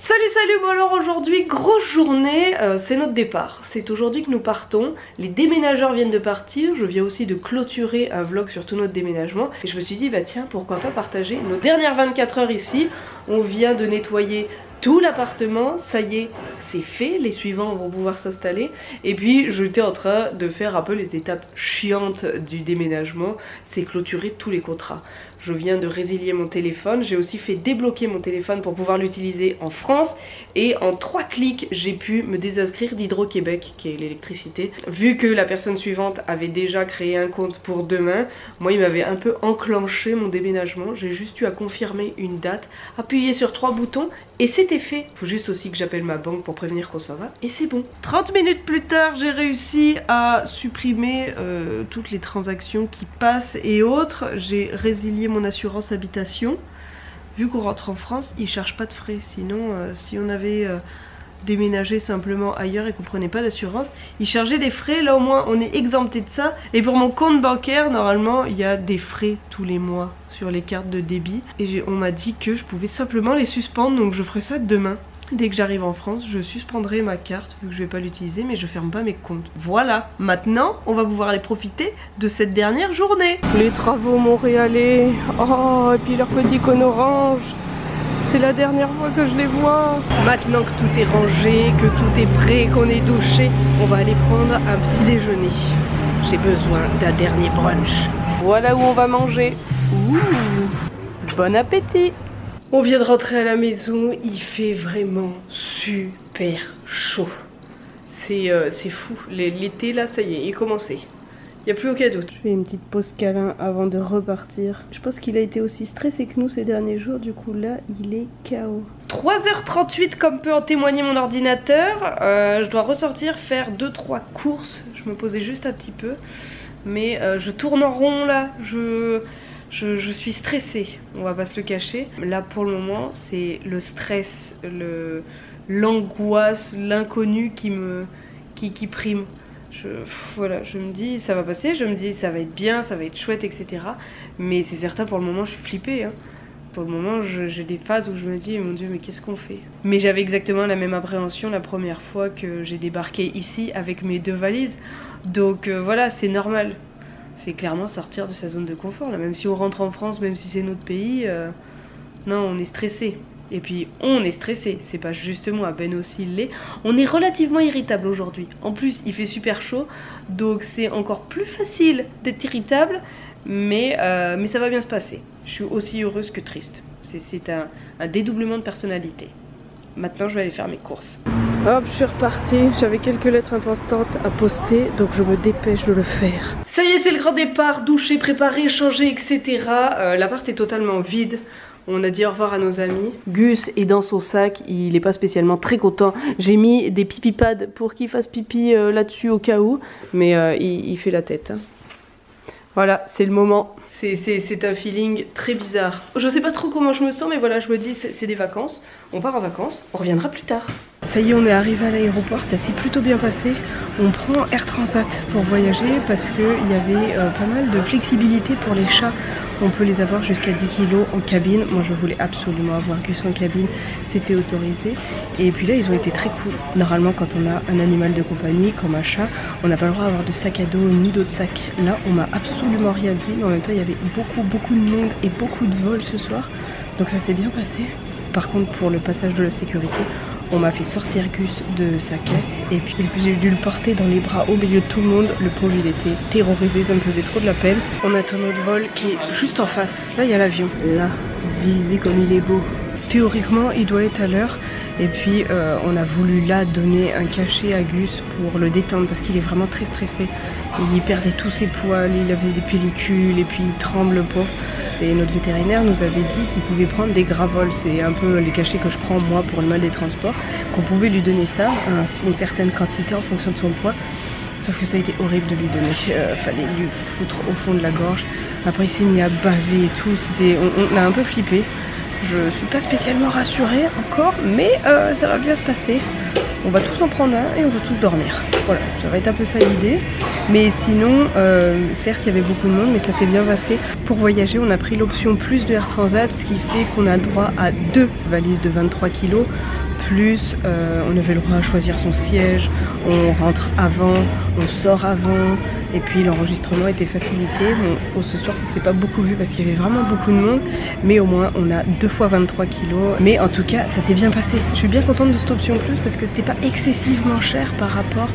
Salut, bon alors aujourd'hui grosse journée, c'est notre départ, c'est aujourd'hui que nous partons, les déménageurs viennent de partir, je viens aussi de clôturer un vlog sur tout notre déménagement et je me suis dit bah tiens pourquoi pas partager nos dernières 24 heures ici. On vient de nettoyer tout l'appartement, ça y est, c'est fait, les suivants vont pouvoir s'installer. Et puis j'étais en train de faire un peu les étapes chiantes du déménagement, c'est clôturer tous les contrats. Je viens de résilier mon téléphone, j'ai aussi fait débloquer mon téléphone pour pouvoir l'utiliser en France. Et en 3 clics, j'ai pu me désinscrire d'Hydro-Québec, qui est l'électricité. Vu que la personne suivante avait déjà créé un compte pour demain, moi il m'avait un peu enclenché mon déménagement. J'ai juste eu à confirmer une date, appuyer sur 3 boutons et c'était fait. Faut juste aussi que j'appelle ma banque pour prévenir qu'on s'en va et c'est bon. 30 minutes plus tard, j'ai réussi à supprimer toutes les transactions qui passent et autres. J'ai résilié mon assurance habitation. Vu qu'on rentre en France, ils ne chargent pas de frais. Sinon, si on avait déménagé simplement ailleurs et qu'on prenait pas d'assurance, ils chargeaient des frais. Là au moins, on est exempté de ça. Et pour mon compte bancaire, normalement, il y a des frais tous les mois sur les cartes de débit. Et on m'a dit que je pouvais simplement les suspendre. Donc je ferai ça demain. Dès que j'arrive en France, je suspendrai ma carte vu que je vais pas l'utiliser, mais je ferme pas mes comptes. Voilà, maintenant on va pouvoir aller profiter de cette dernière journée. Les travaux montréalais, oh, et puis leur petit cône orange. C'est la dernière fois que je les vois. Maintenant que tout est rangé, que tout est prêt, qu'on est douché, on va aller prendre un petit déjeuner. J'ai besoin d'un dernier brunch. Voilà où on va manger. Ouh, bon appétit. On vient de rentrer à la maison, il fait vraiment super chaud. C'est fou, l'été là ça y est, il est commencé. Il n'y a plus aucun doute. Je fais une petite pause câlin avant de repartir. Je pense qu'il a été aussi stressé que nous ces derniers jours, du coup là il est KO. 3h38 comme peut en témoigner mon ordinateur. Je dois ressortir faire 2-3 courses, je me posais juste un petit peu. Mais je tourne en rond là, je suis stressée, on va pas se le cacher. Là pour le moment c'est le stress, l'angoisse, l'inconnu qui prime. Voilà, je me dis ça va passer, je me dis ça va être bien, ça va être chouette, etc. Mais c'est certain pour le moment je suis flippée. Hein. Pour le moment j'ai des phases où je me dis mon dieu mais qu'est-ce qu'on fait. Mais j'avais exactement la même appréhension la première fois que j'ai débarqué ici avec mes 2 valises. Donc voilà, c'est normal. C'est clairement sortir de sa zone de confort là. Même si on rentre en France, même si c'est notre pays, non on est stressé. Et puis on est stressé, c'est pas juste moi, Ben aussi l'est. On est relativement irritable aujourd'hui. En plus il fait super chaud, donc c'est encore plus facile d'être irritable, mais ça va bien se passer. Je suis aussi heureuse que triste. C'est un dédoublement de personnalité. Maintenant je vais aller faire mes courses. Hop, je suis repartie, j'avais quelques lettres importantes à poster, donc je me dépêche de le faire. Ça y est, c'est le grand départ, doucher, préparer, changer, etc. L'appart est totalement vide. On a dit au revoir à nos amis. Gus est dans son sac, il n'est pas spécialement très content. J'ai mis des pipi pads pour qu'il fasse pipi là-dessus au cas où, mais il fait la tête. Hein. Voilà, c'est le moment. C'est un feeling très bizarre. Je sais pas trop comment je me sens, mais voilà, je me dis c'est des vacances. On part en vacances, on reviendra plus tard. Ça y est, on est arrivé à l'aéroport, ça s'est plutôt bien passé. On prend Air Transat pour voyager parce qu'il y avait pas mal de flexibilité pour les chats. On peut les avoir jusqu'à 10 kg en cabine. Moi je voulais absolument avoir Gus en cabine, c'était autorisé. Et puis là ils ont été très cool. Normalement quand on a un animal de compagnie comme un chat, on n'a pas le droit d'avoir de sac à dos ni d'autres sacs. Là on m'a absolument rien dit, mais en même temps il y avait beaucoup de monde et beaucoup de vols ce soir. Donc ça s'est bien passé. Par contre pour le passage de la sécurité, on m'a fait sortir Gus de sa caisse et puis j'ai dû le porter dans les bras au milieu de tout le monde. Le pauvre il était terrorisé, ça me faisait trop de la peine. On attend notre vol qui est juste en face. Là il y a l'avion. Là, visé comme il est beau. Théoriquement il doit être à l'heure. Et puis on a voulu là donner un cachet à Gus pour le détendre parce qu'il est vraiment très stressé. Il perdait tous ses poils, il avait des pellicules et puis il tremble le pauvre. Et notre vétérinaire nous avait dit qu'il pouvait prendre des gravols, c'est un peu les cachets que je prends moi pour le mal des transports, qu'on pouvait lui donner ça, une certaine quantité en fonction de son poids. Sauf que ça a été horrible de lui donner, fallait lui foutre au fond de la gorge. Après il s'est mis à baver et tout, on a un peu flippé. Je suis pas spécialement rassurée encore, mais ça va bien se passer. On va tous en prendre un et on va tous dormir. Voilà, ça va être un peu ça l'idée. Mais sinon, certes il y avait beaucoup de monde, mais ça s'est bien passé. Pour voyager, on a pris l'option plus de Air Transat, ce qui fait qu'on a droit à 2 valises de 23 kg plus, on avait le droit à choisir son siège, on rentre avant, on sort avant, et puis l'enregistrement était facilité. Bon, ce soir ça s'est pas beaucoup vu parce qu'il y avait vraiment beaucoup de monde, mais au moins on a 2 fois 23 kilos. Mais en tout cas ça s'est bien passé. Je suis bien contente de cette option plus parce que c'était pas excessivement cher par rapport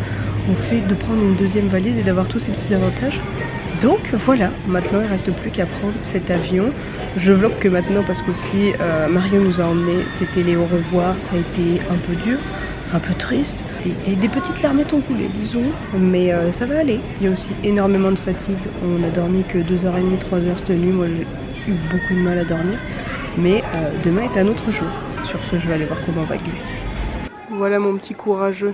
au fait de prendre une deuxième valise et d'avoir tous ces petits avantages. Donc voilà, maintenant il reste plus qu'à prendre cet avion. Je vlog que maintenant parce qu'aussi Mario nous a emmenés, c'était les au revoir, ça a été un peu dur, un peu triste. Des petites larmettes ont coulé, disons, mais ça va aller. Il y a aussi énormément de fatigue, on a dormi que 2h30, 3h cette nuit, moi j'ai eu beaucoup de mal à dormir. Mais demain est un autre jour. Sur ce, je vais aller voir comment va Guy. Voilà mon petit courageux.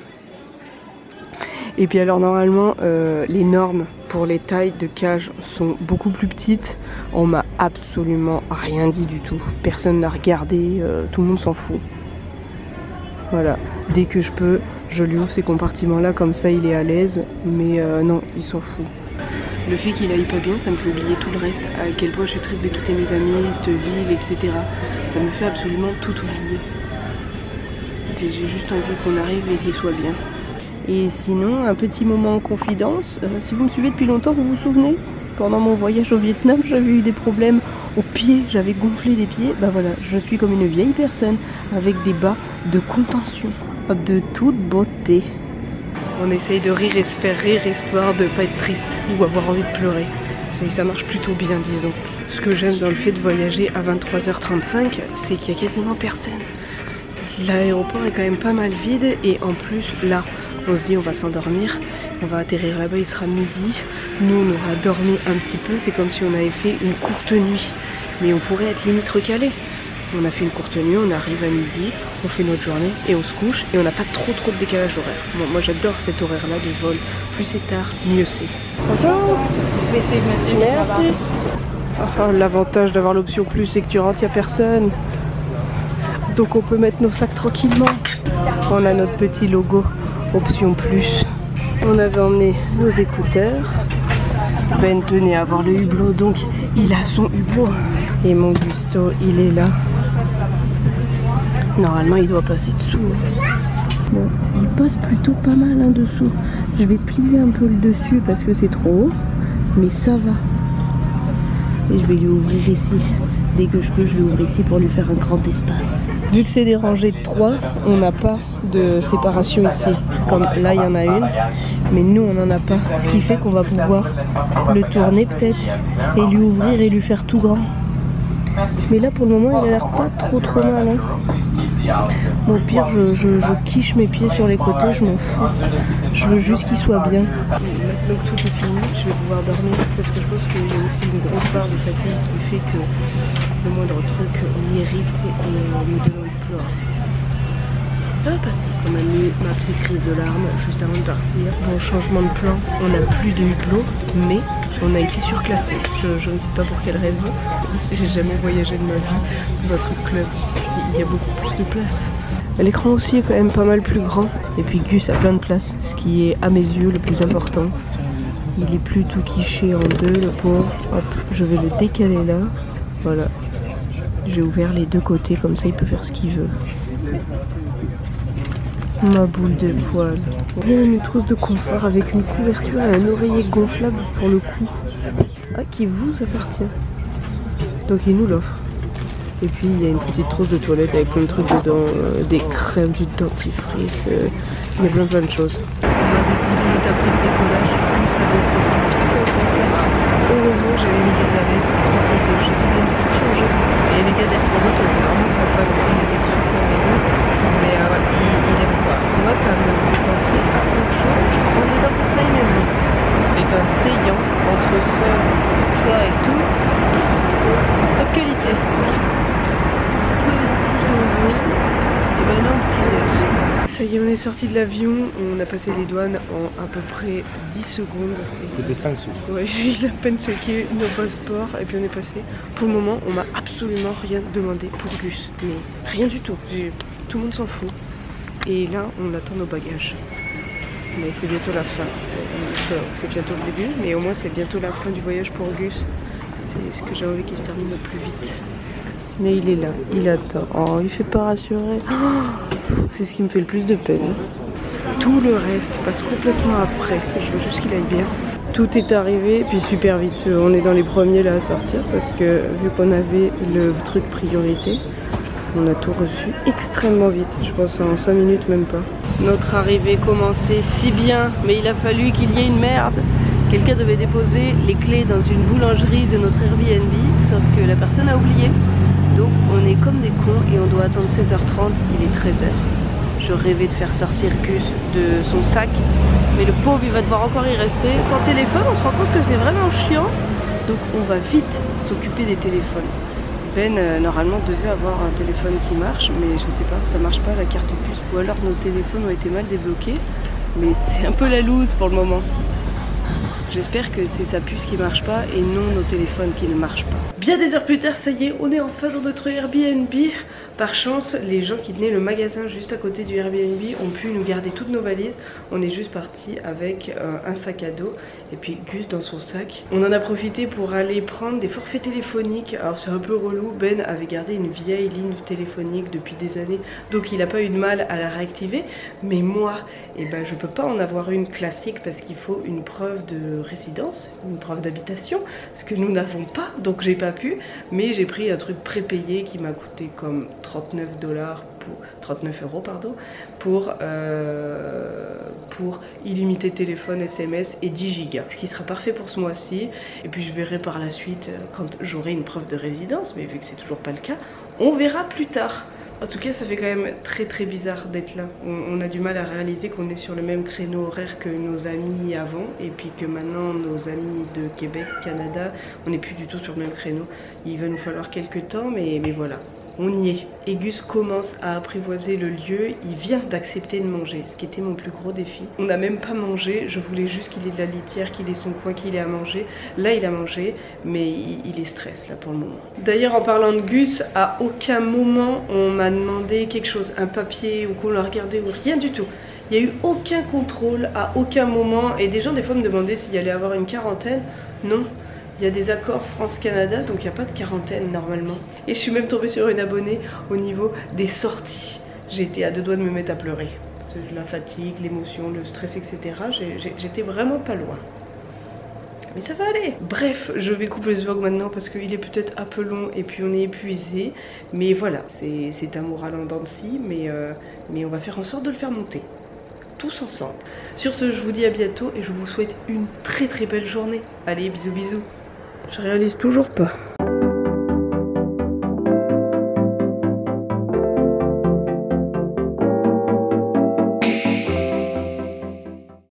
Et puis alors normalement, les normes pour les tailles de cage sont beaucoup plus petites. On m'a absolument rien dit du tout. Personne n'a regardé, tout le monde s'en fout. Voilà, dès que je peux, je lui ouvre ces compartiments-là, comme ça il est à l'aise. Mais non, il s'en fout. Le fait qu'il aille pas bien, ça me fait oublier tout le reste. À quel point je suis triste de quitter mes amis, cette ville, etc. Ça me fait absolument tout oublier. J'ai juste envie qu'on arrive et qu'il soit bien. Et sinon, un petit moment en confidence, si vous me suivez depuis longtemps, vous vous souvenez? Pendant mon voyage au Vietnam, j'avais eu des problèmes aux pieds, j'avais gonflé des pieds. Bah voilà, je suis comme une vieille personne avec des bas de contention, de toute beauté. On essaye de rire et se faire rire histoire de pas être triste ou avoir envie de pleurer. Ça marche plutôt bien, disons. Ce que j'aime dans le fait de voyager à 23h35, c'est qu'il y a quasiment personne. L'aéroport est quand même pas mal vide et en plus là, on se dit on va s'endormir, on va atterrir là-bas, il sera midi, nous on aura dormi un petit peu, c'est comme si on avait fait une courte nuit, mais on pourrait être limite recalé. On a fait une courte nuit, on arrive à midi, on fait notre journée et on se couche et on n'a pas trop de décalage horaire. Bon, moi j'adore cet horaire-là de vol, plus c'est tard, mieux c'est. Bonjour. Merci. Oh, l'avantage d'avoir l'option plus, c'est que tu rentres, il n'y a personne. Donc on peut mettre nos sacs tranquillement. On a notre petit logo option plus. On avait emmené nos écouteurs. Ben tenait à avoir le hublot, donc il a son hublot. Et mon Gusto, il est là. Normalement il doit passer dessous. Bon, il passe plutôt pas mal hein, dessous. Je vais plier un peu le dessus parce que c'est trop haut, mais ça va. Et je vais lui ouvrir ici. Dès que je peux, je l'ouvre ici pour lui faire un grand espace. Vu que c'est des rangées de 3, on n'a pas de séparation ici. Comme là, il y en a une, mais nous, on n'en a pas. Ce qui fait qu'on va pouvoir le tourner peut-être et lui ouvrir et lui faire tout grand. Mais là, pour le moment, il a l'air pas trop mal. Hein. Bon, au pire, je quiche mes pieds sur les côtés, je m'en fous. Je veux juste qu'il soit bien. Maintenant que tout est fini, je vais pouvoir dormir parce que je pense qu'il y a aussi une grosse part de fatigue qui fait que le moindre truc m'irrite et me donne peur. Ça va passer. On a mis ma petite crise de larmes juste avant de partir. Bon, changement de plan, on n'a plus de hublot, mais on a été surclassé. Je ne sais pas pour quelle raison. J'ai jamais voyagé de ma vie dans un truc club. Il y a beaucoup plus de place. L'écran aussi est quand même pas mal plus grand. Et puis Gus a plein de place, ce qui est à mes yeux le plus important. Il est plus tout quiché en deux, le pauvre. Hop, je vais le décaler là. Voilà. J'ai ouvert les deux côtés, comme ça il peut faire ce qu'il veut. Ma boule de poil. J'ai une trousse de confort avec une couverture et un oreiller gonflable pour le cou. Ah, qui vous appartient. Donc il nous l'offre. Et puis il y a une petite trousse de toilette avec plein de trucs dedans, des crèmes, du dentifrice, il y a plein de choses. On a des 10 minutes après le décollage, tout ça avait fait du pied dans son sac. Heureusement j'avais mis des arrêts pour tout protéger, ils viennent tout changer. Et les gars d'Air Transat étaient vraiment sympas, il y a des trucs pour les deux, mais ouais, il aime pas. Moi ça me fait penser à autre chose, je croise les dents pour ça, il m'aime. C'est un saillant entre ça et tout, top qualité. Et maintenant petit. Ça y est, on est sorti de l'avion, on a passé les douanes en à peu près 10 secondes. C'était 5 sous. Ouais, j'ai à peine checké nos passeports et puis on est passé. Pour le moment, on m'a absolument rien demandé pour Gus, mais rien du tout. Tout le monde s'en fout. Et là, on attend nos bagages. Mais c'est bientôt la fin. C'est bientôt le début, mais au moins c'est bientôt la fin du voyage pour Gus. C'est ce que j'ai envie qu'il se termine le plus vite. Mais il est là, il attend. Oh, il fait pas rassurer. Oh, c'est ce qui me fait le plus de peine. Tout le reste passe complètement après. Je veux juste qu'il aille bien. Tout est arrivé, et puis super vite. On est dans les premiers là à sortir parce que vu qu'on avait le truc priorité, on a tout reçu extrêmement vite. Je pense en 5 minutes même pas. Notre arrivée commençait si bien, mais il a fallu qu'il y ait une merde. Quelqu'un devait déposer les clés dans une boulangerie de notre Airbnb, sauf que la personne a oublié. Donc on est comme des cons et on doit attendre 16h30, il est 13h. Je rêvais de faire sortir Gus de son sac, mais le pauvre il va devoir encore y rester. Sans téléphone, on se rend compte que c'est vraiment chiant, donc on va vite s'occuper des téléphones. Ben normalement devait avoir un téléphone qui marche, mais je sais pas, ça marche pas la carte puce, ou alors nos téléphones ont été mal débloqués, mais c'est un peu la loose pour le moment. J'espère que c'est sa puce qui marche pas et non nos téléphones qui ne marchent pas. Bien des heures plus tard, ça y est, on est enfin dans notre Airbnb. Par chance, les gens qui tenaient le magasin juste à côté du Airbnb ont pu nous garder toutes nos valises. On est juste parti avec un sac à dos et puis Gus dans son sac. On en a profité pour aller prendre des forfaits téléphoniques. Alors c'est un peu relou, Ben avait gardé une vieille ligne téléphonique depuis des années, donc il n'a pas eu de mal à la réactiver. Mais moi, eh ben, je peux pas en avoir une classique parce qu'il faut une preuve de résidence, une preuve d'habitation, ce que nous n'avons pas, donc j'ai pas pu. Mais j'ai pris un truc prépayé qui m'a coûté comme 39 euros pardon, pour illimité téléphone, SMS et 10 gigas, ce qui sera parfait pour ce mois-ci. Et puis je verrai par la suite quand j'aurai une preuve de résidence, mais vu que c'est toujours pas le cas, on verra plus tard. En tout cas, ça fait quand même très bizarre d'être là. On a du mal à réaliser qu'on est sur le même créneau horaire que nos amis avant, et puis que maintenant nos amis de Québec, Canada, on n'est plus du tout sur le même créneau. Il va nous falloir quelques temps, mais voilà. On y est. Et Gus commence à apprivoiser le lieu. Il vient d'accepter de manger, ce qui était mon plus gros défi. On n'a même pas mangé. Je voulais juste qu'il ait de la litière, qu'il ait son coin, qu'il ait à manger. Là, il a mangé, mais il est stress là pour le moment. D'ailleurs, en parlant de Gus, à aucun moment on m'a demandé quelque chose, un papier ou qu'on l'a regardé ou rien du tout. Il n'y a eu aucun contrôle à aucun moment. Et des gens, des fois, me demandaient s'il allait avoir une quarantaine. Non. Il y a des accords France-Canada, donc il n'y a pas de quarantaine normalement. Et je suis même tombée sur une abonnée au niveau des sorties. J'étais à deux doigts de me mettre à pleurer. La fatigue, l'émotion, le stress, etc. J'étais vraiment pas loin. Mais ça va aller. Bref, je vais couper ce vlog maintenant parce qu'il est peut-être un peu long et puis on est épuisé. Mais voilà, c'est un moral en dents de scie, mais on va faire en sorte de le faire monter. Tous ensemble. Sur ce, je vous dis à bientôt et je vous souhaite une très belle journée. Allez, bisous bisous. Je réalise toujours pas.